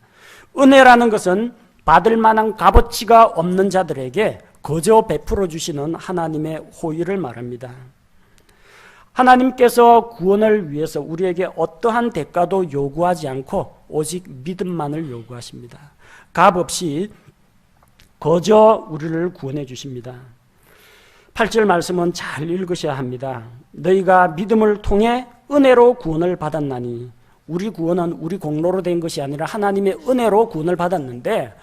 은혜라는 것은 받을 만한 값어치가 없는 자들에게 거저 베풀어 주시는 하나님의 호의를 말합니다. 하나님께서 구원을 위해서 우리에게 어떠한 대가도 요구하지 않고 오직 믿음만을 요구하십니다. 값 없이 거저 우리를 구원해 주십니다. 8절 말씀은 잘 읽으셔야 합니다. 너희가 믿음을 통해 은혜로 구원을 받았나니, 우리 구원은 우리 공로로 된 것이 아니라 하나님의 은혜로 구원을 받았는데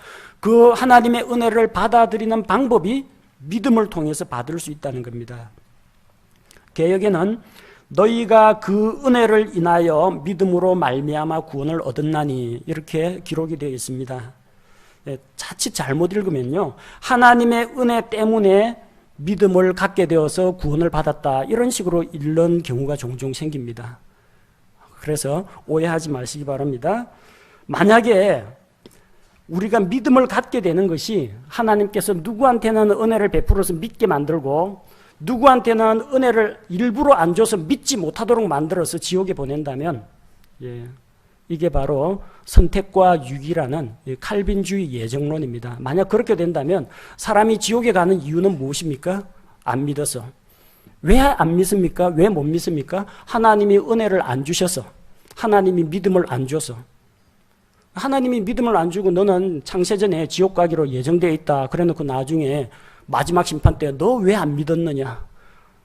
그 하나님의 은혜를 받아들이는 방법이 믿음을 통해서 받을 수 있다는 겁니다. 개역에는 너희가 그 은혜를 인하여 믿음으로 말미암아 구원을 얻었나니 이렇게 기록이 되어 있습니다. 자칫 잘못 읽으면요, 하나님의 은혜 때문에 믿음을 갖게 되어서 구원을 받았다 이런 식으로 읽는 경우가 종종 생깁니다. 그래서 오해하지 마시기 바랍니다. 만약에 우리가 믿음을 갖게 되는 것이 하나님께서 누구한테는 은혜를 베풀어서 믿게 만들고 누구한테는 은혜를 일부러 안 줘서 믿지 못하도록 만들어서 지옥에 보낸다면, 이게 바로 선택과 유기라는 칼빈주의 예정론입니다. 만약 그렇게 된다면 사람이 지옥에 가는 이유는 무엇입니까? 안 믿어서. 왜 안 믿습니까? 왜 못 믿습니까? 하나님이 은혜를 안 주셔서, 하나님이 믿음을 안 줘서. 하나님이 믿음을 안 주고 너는 창세전에 지옥 가기로 예정되어 있다 그래놓고 나중에 마지막 심판 때 너 왜 안 믿었느냐,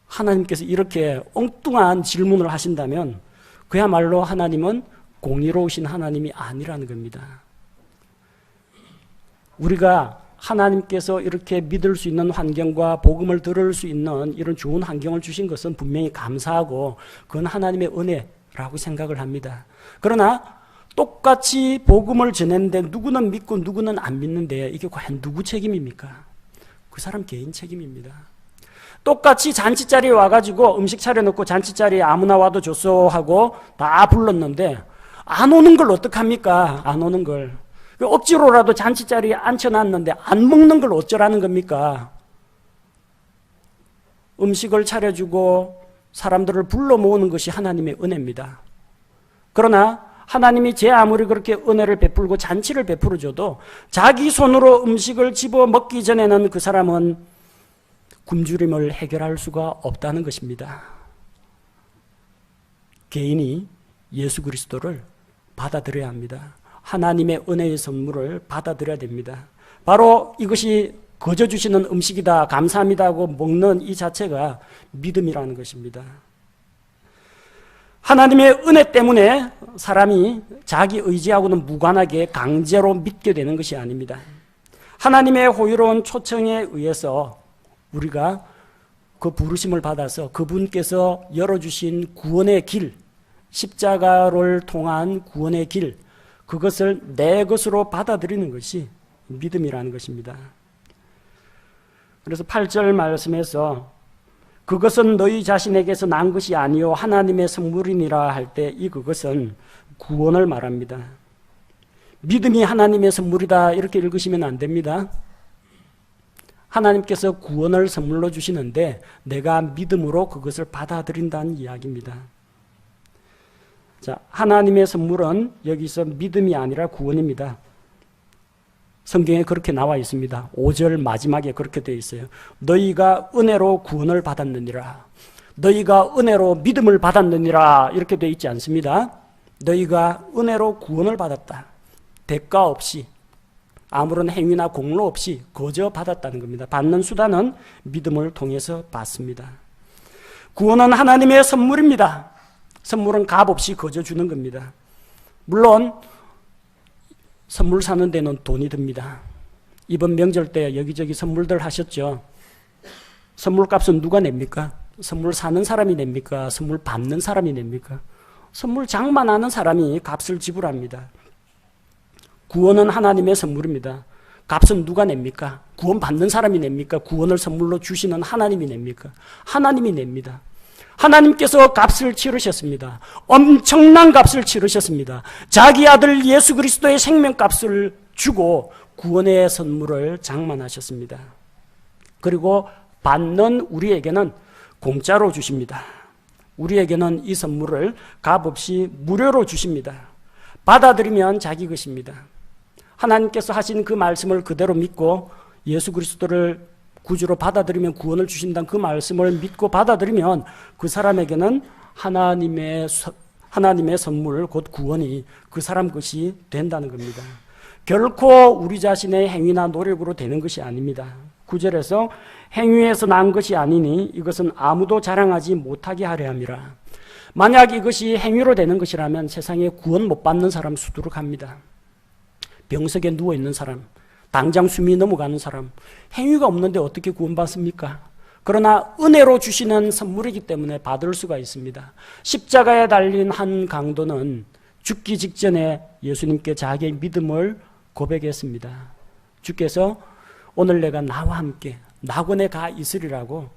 하나님께서 이렇게 엉뚱한 질문을 하신다면 그야말로 하나님은 공의로우신 하나님이 아니라는 겁니다. 우리가 하나님께서 이렇게 믿을 수 있는 환경과 복음을 들을 수 있는 이런 좋은 환경을 주신 것은 분명히 감사하고 그건 하나님의 은혜라고 생각을 합니다. 그러나 똑같이 복음을 전했는데 누구는 믿고 누구는 안 믿는데 이게 과연 누구 책임입니까? 그 사람 개인 책임입니다. 똑같이 잔치자리에 와가지고 음식 차려놓고 잔치자리에 아무나 와도 좋소 하고 다 불렀는데 안 오는 걸 어떡합니까? 안 오는 걸. 억지로라도 잔치자리에 앉혀놨는데 안 먹는 걸 어쩌라는 겁니까? 음식을 차려주고 사람들을 불러 모으는 것이 하나님의 은혜입니다. 그러나 하나님이 제 아무리 그렇게 은혜를 베풀고 잔치를 베풀어줘도 자기 손으로 음식을 집어 먹기 전에는 그 사람은 굶주림을 해결할 수가 없다는 것입니다. 개인이 예수 그리스도를 받아들여야 합니다. 하나님의 은혜의 선물을 받아들여야 됩니다. 바로 이것이 거저 주시는 음식이다, 감사합니다 하고 먹는 이 자체가 믿음이라는 것입니다. 하나님의 은혜 때문에 사람이 자기 의지하고는 무관하게 강제로 믿게 되는 것이 아닙니다. 하나님의 호의로운 초청에 의해서 우리가 그 부르심을 받아서 그분께서 열어주신 구원의 길, 십자가를 통한 구원의 길, 그것을 내 것으로 받아들이는 것이 믿음이라는 것입니다. 그래서 8절 말씀에서 그것은 너희 자신에게서 난 것이 아니요 하나님의 선물이니라 할 때 이 그것은 구원을 말합니다. 믿음이 하나님의 선물이다 이렇게 읽으시면 안 됩니다. 하나님께서 구원을 선물로 주시는데 내가 믿음으로 그것을 받아들인다는 이야기입니다. 자, 하나님의 선물은 여기서 믿음이 아니라 구원입니다. 성경에 그렇게 나와 있습니다. 5절 마지막에 그렇게 되어 있어요. 너희가 은혜로 구원을 받았느니라. 너희가 은혜로 믿음을 받았느니라 이렇게 되어 있지 않습니다. 너희가 은혜로 구원을 받았다. 대가 없이 아무런 행위나 공로 없이 거저 받았다는 겁니다. 받는 수단은 믿음을 통해서 받습니다. 구원은 하나님의 선물입니다. 선물은 값 없이 거저 주는 겁니다. 물론 선물 사는 데는 돈이 듭니다. 이번 명절 때 여기저기 선물들 하셨죠? 선물 값은 누가 냅니까? 선물 사는 사람이 냅니까? 선물 받는 사람이 냅니까? 선물 장만하는 사람이 값을 지불합니다. 구원은 하나님의 선물입니다. 값은 누가 냅니까? 구원 받는 사람이 냅니까? 구원을 선물로 주시는 하나님이 냅니까? 하나님이 냅니다. 하나님께서 값을 치르셨습니다. 엄청난 값을 치르셨습니다. 자기 아들 예수 그리스도의 생명값을 주고 구원의 선물을 장만하셨습니다. 그리고 받는 우리에게는 공짜로 주십니다. 우리에게는 이 선물을 값없이 무료로 주십니다. 받아들이면 자기 것입니다. 하나님께서 하신 그 말씀을 그대로 믿고 예수 그리스도를 구주로 받아들이면 구원을 주신다는 그 말씀을 믿고 받아들이면 그 사람에게는 하나님의 선물 곧 구원이 그 사람 것이 된다는 겁니다. 결코 우리 자신의 행위나 노력으로 되는 것이 아닙니다. 9절에서 행위에서 난 것이 아니니 이것은 아무도 자랑하지 못하게 하려 함이라. 만약 이것이 행위로 되는 것이라면 세상에 구원 못 받는 사람 수두룩합니다. 병석에 누워있는 사람, 당장 숨이 넘어가는 사람, 행위가 없는데 어떻게 구원받습니까? 그러나 은혜로 주시는 선물이기 때문에 받을 수가 있습니다. 십자가에 달린 한 강도는 죽기 직전에 예수님께 자기의 믿음을 고백했습니다. 주께서 오늘 내가 나와 함께 낙원에 가 있으리라고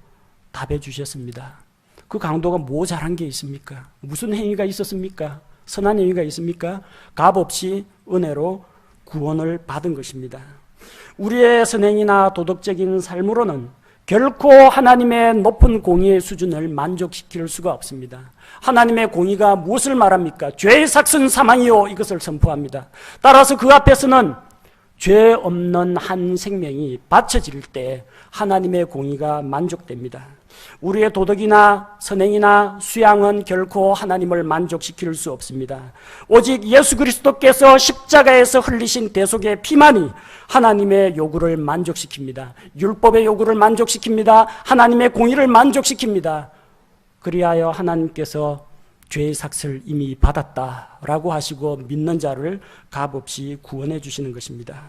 답해 주셨습니다. 그 강도가 뭐 잘한 게 있습니까? 무슨 행위가 있었습니까? 선한 행위가 있습니까? 값없이 은혜로 구원을 받은 것입니다. 우리의 선행이나 도덕적인 삶으로는 결코 하나님의 높은 공의의 수준을 만족시킬 수가 없습니다. 하나님의 공의가 무엇을 말합니까? 죄의 삭은 사망이요 이것을 선포합니다. 따라서 그 앞에서는 죄 없는 한 생명이 바쳐질 때 하나님의 공의가 만족됩니다. 우리의 도덕이나 선행이나 수양은 결코 하나님을 만족시킬 수 없습니다. 오직 예수 그리스도께서 십자가에서 흘리신 대속의 피만이 하나님의 요구를 만족시킵니다. 율법의 요구를 만족시킵니다. 하나님의 공의를 만족시킵니다. 그리하여 하나님께서 죄의 삭을 이미 받았다라고 하시고 믿는 자를 값없이 구원해 주시는 것입니다.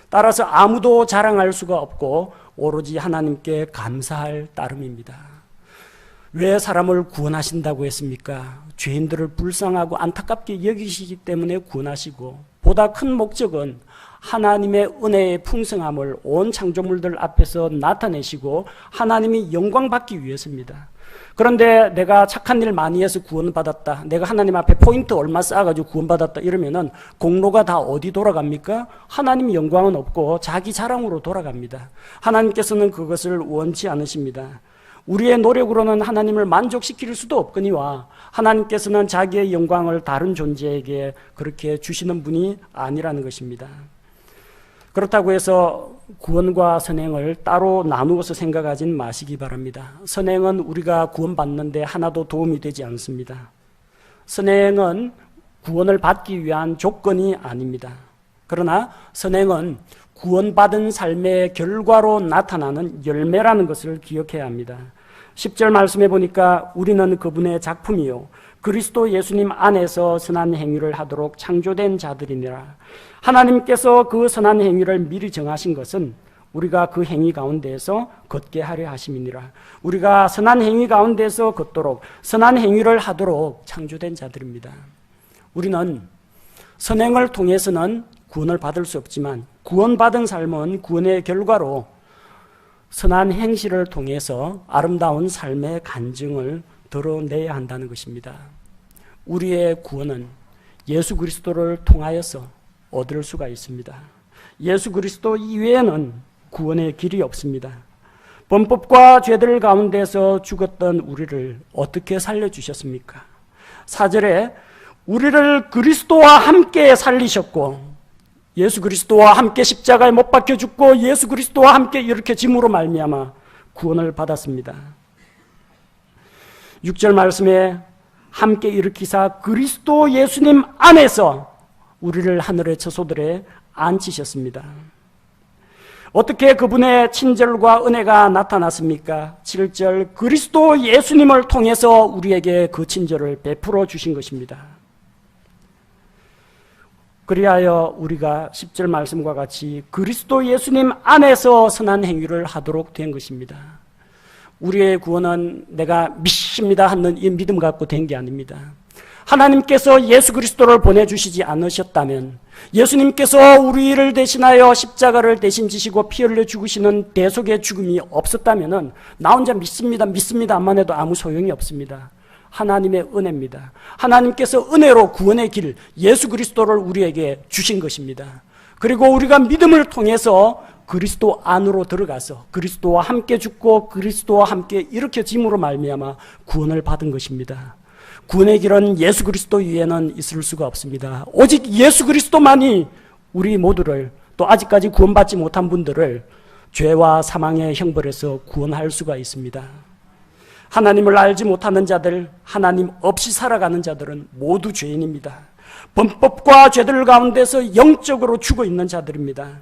따라서 아무도 자랑할 수가 없고 오로지 하나님께 감사할 따름입니다. 왜 사람을 구원하신다고 했습니까? 죄인들을 불쌍하고 안타깝게 여기시기 때문에 구원하시고 보다 큰 목적은 하나님의 은혜의 풍성함을 온 창조물들 앞에서 나타내시고 하나님이 영광받기 위해서입니다. 그런데 내가 착한 일 많이 해서 구원받았다. 내가 하나님 앞에 포인트 얼마 쌓아가지고 구원받았다. 이러면은 공로가 다 어디 돌아갑니까? 하나님 영광은 없고 자기 자랑으로 돌아갑니다. 하나님께서는 그것을 원치 않으십니다. 우리의 노력으로는 하나님을 만족시킬 수도 없거니와 하나님께서는 자기의 영광을 다른 존재에게 그렇게 주시는 분이 아니라는 것입니다. 그렇다고 해서 구원과 선행을 따로 나누어서 생각하진 마시기 바랍니다. 선행은 우리가 구원받는데 하나도 도움이 되지 않습니다. 선행은 구원을 받기 위한 조건이 아닙니다. 그러나 선행은 구원받은 삶의 결과로 나타나는 열매라는 것을 기억해야 합니다. 10절 말씀해 보니까 우리는 그분의 작품이요 그리스도 예수님 안에서 선한 행위를 하도록 창조된 자들이니라. 하나님께서 그 선한 행위를 미리 정하신 것은 우리가 그 행위 가운데에서 걷게 하려 하심이니라. 우리가 선한 행위 가운데서 걷도록, 선한 행위를 하도록 창조된 자들입니다. 우리는 선행을 통해서는 구원을 받을 수 없지만 구원받은 삶은 구원의 결과로 선한 행실을 통해서 아름다운 삶의 간증을 드러내야 한다는 것입니다. 우리의 구원은 예수 그리스도를 통하여서 얻을 수가 있습니다. 예수 그리스도 이외에는 구원의 길이 없습니다. 범법과 죄들 가운데서 죽었던 우리를 어떻게 살려주셨습니까? 4절에 우리를 그리스도와 함께 살리셨고 예수 그리스도와 함께 십자가에 못 박혀 죽고 예수 그리스도와 함께 일으켜짐으로 말미암아 구원을 받았습니다. 6절 말씀에 함께 일으키사 그리스도 예수님 안에서 우리를 하늘의 처소들에 앉히셨습니다. 어떻게 그분의 친절과 은혜가 나타났습니까? 7절 그리스도 예수님을 통해서 우리에게 그 친절을 베풀어 주신 것입니다. 그리하여 우리가 10절 말씀과 같이 그리스도 예수님 안에서 선한 행위를 하도록 된 것입니다. 우리의 구원은 내가 믿습니다 하는 이 믿음 갖고 된 게 아닙니다. 하나님께서 예수 그리스도를 보내주시지 않으셨다면, 예수님께서 우리를 대신하여 십자가를 대신 지시고 피 흘려 죽으시는 대속의 죽음이 없었다면 나 혼자 믿습니다 안만 해도 아무 소용이 없습니다. 하나님의 은혜입니다. 하나님께서 은혜로 구원의 길, 예수 그리스도를 우리에게 주신 것입니다. 그리고 우리가 믿음을 통해서 그리스도 안으로 들어가서 그리스도와 함께 죽고 그리스도와 함께 일으켜짐으로 말미암아 구원을 받은 것입니다. 구원의 길은 예수 그리스도 위에는 있을 수가 없습니다. 오직 예수 그리스도만이 우리 모두를, 또 아직까지 구원받지 못한 분들을 죄와 사망의 형벌에서 구원할 수가 있습니다. 하나님을 알지 못하는 자들, 하나님 없이 살아가는 자들은 모두 죄인입니다. 범법과 죄들 가운데서 영적으로 죽어 있는 자들입니다.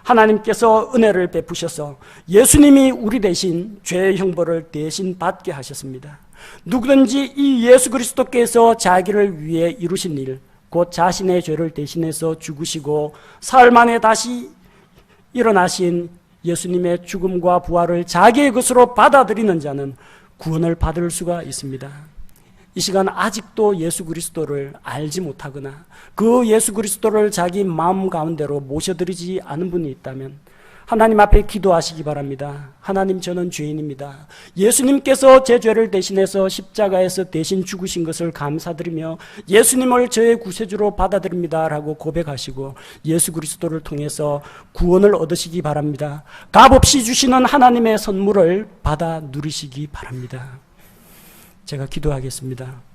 하나님께서 은혜를 베푸셔서 예수님이 우리 대신 죄의 형벌을 대신 받게 하셨습니다. 누구든지 이 예수 그리스도께서 자기를 위해 이루신 일, 곧 자신의 죄를 대신해서 죽으시고 사흘 만에 다시 일어나신 예수님의 죽음과 부활을 자기의 것으로 받아들이는 자는 구원을 받을 수가 있습니다. 이 시간 아직도 예수 그리스도를 알지 못하거나 그 예수 그리스도를 자기 마음 가운데로 모셔드리지 않은 분이 있다면 하나님 앞에 기도하시기 바랍니다. 하나님, 저는 죄인입니다. 예수님께서 제 죄를 대신해서 십자가에서 대신 죽으신 것을 감사드리며 예수님을 저의 구세주로 받아들입니다 라고 고백하시고 예수 그리스도를 통해서 구원을 얻으시기 바랍니다. 값없이 주시는 하나님의 선물을 받아 누리시기 바랍니다. 제가 기도하겠습니다.